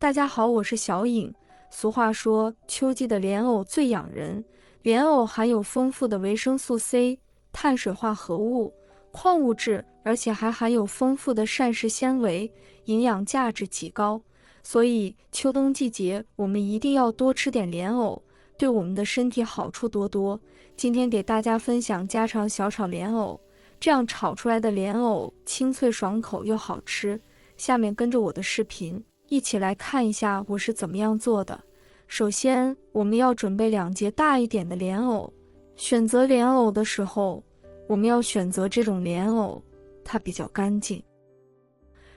大家好，我是小颖。俗话说，秋季的莲藕最养人。莲藕含有丰富的维生素 C、碳水化合物、矿物质，而且还含有丰富的膳食纤维，营养价值极高。所以秋冬季节我们一定要多吃点莲藕，对我们的身体好处多多。今天给大家分享家常小炒莲藕，这样炒出来的莲藕清脆爽口又好吃。下面跟着我的视频，一起来看一下我是怎么样做的。首先，我们要准备2节大一点的莲藕。选择莲藕的时候，我们要选择这种莲藕，它比较干净。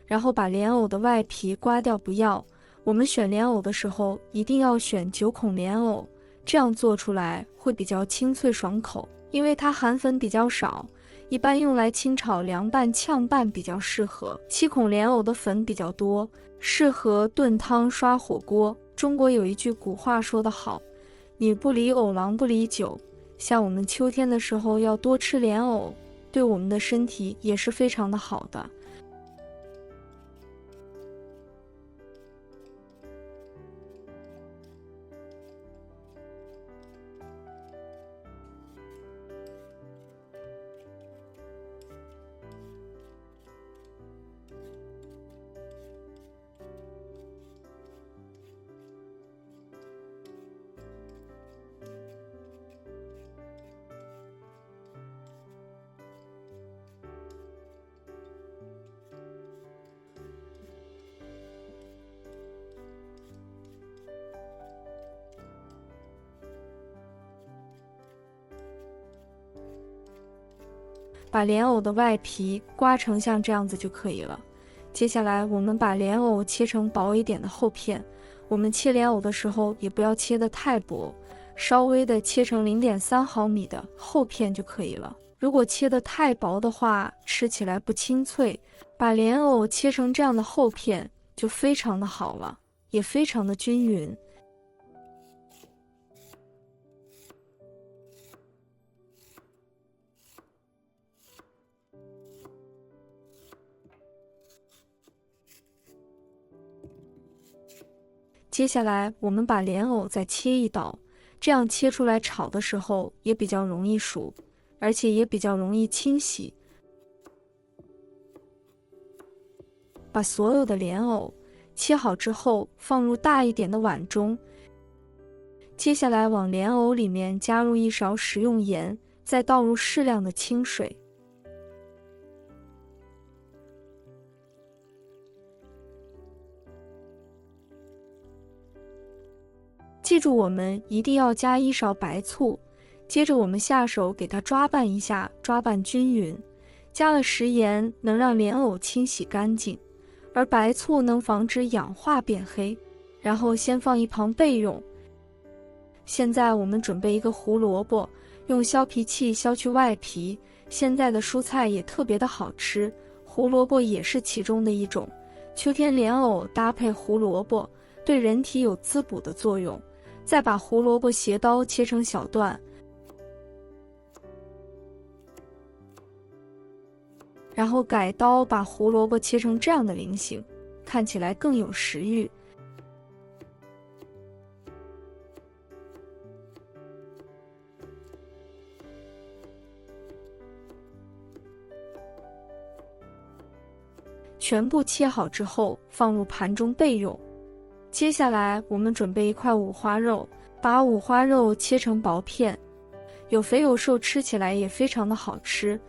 然后把莲藕的外皮刮掉，不要。我们选莲藕的时候，一定要选9孔莲藕，这样做出来会比较清脆爽口，因为它含粉比较少。一般用来清炒、凉拌、炝拌比较适合。7孔莲藕的粉比较多，适合炖汤、刷火锅。中国有一句古话说得好，女不离藕，郎不离酒。像我们秋天的时候要多吃莲藕，对我们的身体也是非常的好的。把莲藕的外皮刮成像这样子就可以了。接下来我们把莲藕切成薄一点的厚片。我们切莲藕的时候也不要切得太薄，稍微的切成0.3毫米的厚片就可以了。如果切得太薄的话，吃起来不清脆。把莲藕切成这样的厚片就非常的好了，也非常的均匀。接下来我们把莲藕再切一刀，这样切出来炒的时候也比较容易熟，而且也比较容易清洗。把所有的莲藕切好之后放入大一点的碗中，接下来往莲藕里面加入1勺食用盐，再倒入适量的清水。记住，我们一定要加1勺白醋。接着我们下手给它抓拌一下，抓拌均匀。加了食盐能让莲藕清洗干净，而白醋能防止氧化变黑。然后先放一旁备用。现在我们准备一个胡萝卜，用削皮器削去外皮。现在的蔬菜也特别的好吃，胡萝卜也是其中的一种。秋天莲藕搭配胡萝卜，对人体有滋补的作用。再把胡萝卜斜刀切成小段，然后改刀把胡萝卜切成这样的菱形，看起来更有食欲。全部切好之后放入盘中备用。接下来我们准备1块五花肉，把五花肉切成薄片，有肥有瘦，吃起来也非常的好吃。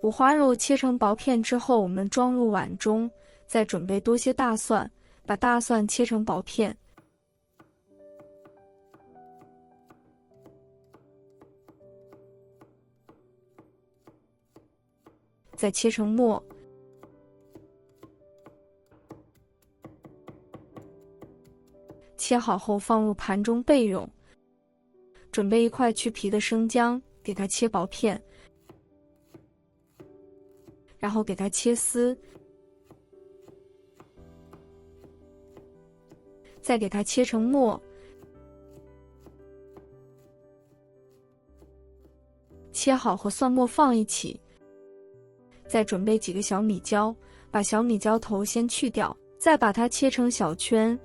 五花肉切成薄片之后，我们装入碗中，再准备多些大蒜，把大蒜切成薄片。再切成末，切好后放入盘中备用。准备1块去皮的生姜，给它切薄片，然后给它切丝，再给它切成末。切好和蒜末放一起，再准备几个小米椒，把小米椒头先去掉，再把它切成小圈。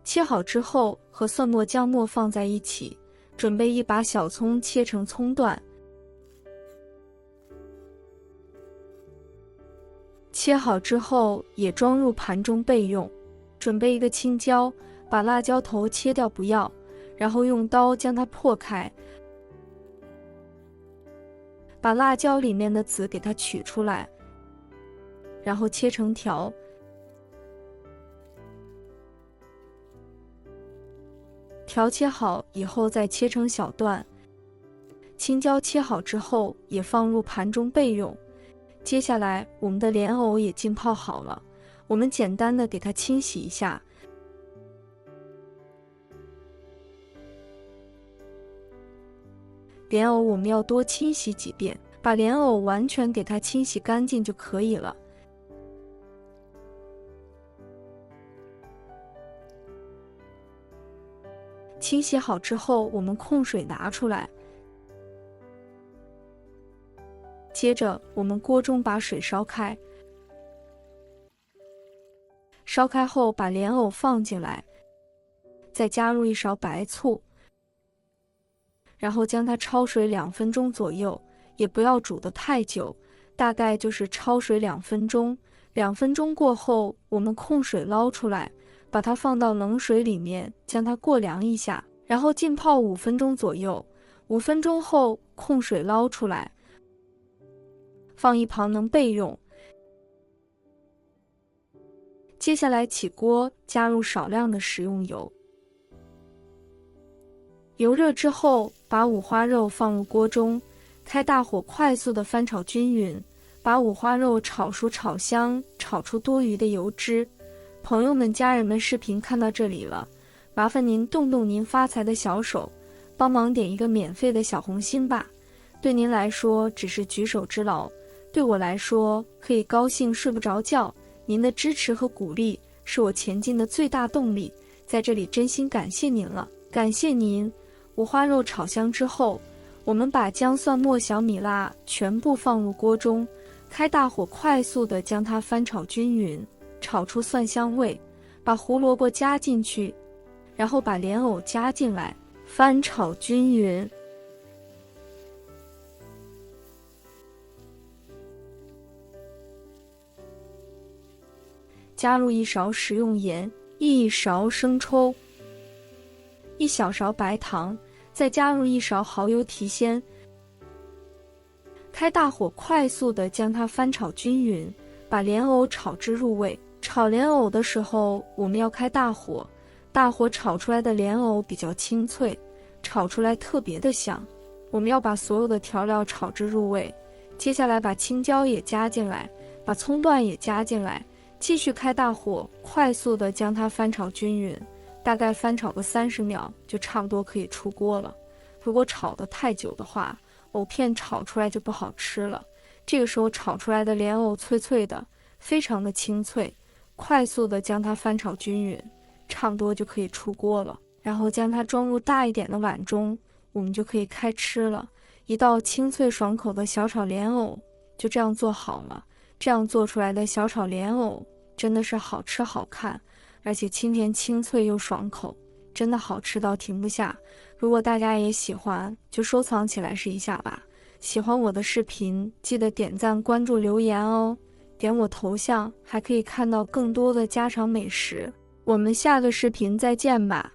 切好之后，和蒜末姜末放在一起，准备一把小葱切成葱段，切好之后也装入盘中备用。准备一个青椒，把辣椒头切掉不要，然后用刀将它破开，把辣椒里面的籽给它取出来，然后切成条。条切好以后再切成小段，青椒切好之后也放入盘中备用。接下来我们的莲藕也浸泡好了，我们简单的给它清洗一下。莲藕我们要多清洗几遍，把莲藕完全给它清洗干净就可以了。清洗好之后，我们控水拿出来。接着，我们锅中把水烧开，烧开后把莲藕放进来，再加入1勺白醋，然后将它焯水2分钟左右，也不要煮得太久，大概就是焯水2分钟。2分钟过后，我们控水捞出来，把它放到冷水里面，将它过凉一下，然后浸泡5分钟左右。5分钟后控水捞出来，放一旁能备用。接下来起锅，加入少量的食用油。油热之后，把五花肉放入锅中，开大火快速的翻炒均匀，把五花肉炒熟炒香，炒出多余的油脂。朋友们家人们，视频看到这里了，麻烦您动动您发财的小手，帮忙点一个免费的小红心吧。对您来说只是举手之劳，对我来说可以高兴睡不着觉。您的支持和鼓励是我前进的最大动力，在这里真心感谢您了，感谢您。五花肉炒香之后，我们把姜蒜末小米辣全部放入锅中，开大火快速的将它翻炒均匀，炒出蒜香味，把胡萝卜加进去，然后把莲藕加进来，翻炒均匀。加入1勺食用盐，1勺生抽，1小勺白糖，再加入1勺蚝油提鲜。开大火快速的将它翻炒均匀，把莲藕炒至入味。炒莲藕的时候，我们要开大火，大火炒出来的莲藕比较清脆，炒出来特别的香。我们要把所有的调料炒至入味。接下来把青椒也加进来，把葱段也加进来，继续开大火，快速的将它翻炒均匀，大概翻炒个30秒就差不多可以出锅了。如果炒得太久的话，藕片炒出来就不好吃了。这个时候炒出来的莲藕脆脆的，非常的清脆，快速的将它翻炒均匀，差不多就可以出锅了。然后将它装入大一点的碗中，我们就可以开吃了。一道清脆爽口的小炒莲藕就这样做好了。这样做出来的小炒莲藕真的是好吃好看，而且清甜清脆又爽口，真的好吃到停不下。如果大家也喜欢，就收藏起来试一下吧。喜欢我的视频，记得点赞、关注、留言哦。点我头像还可以看到更多的家常美食。我们下个视频再见吧。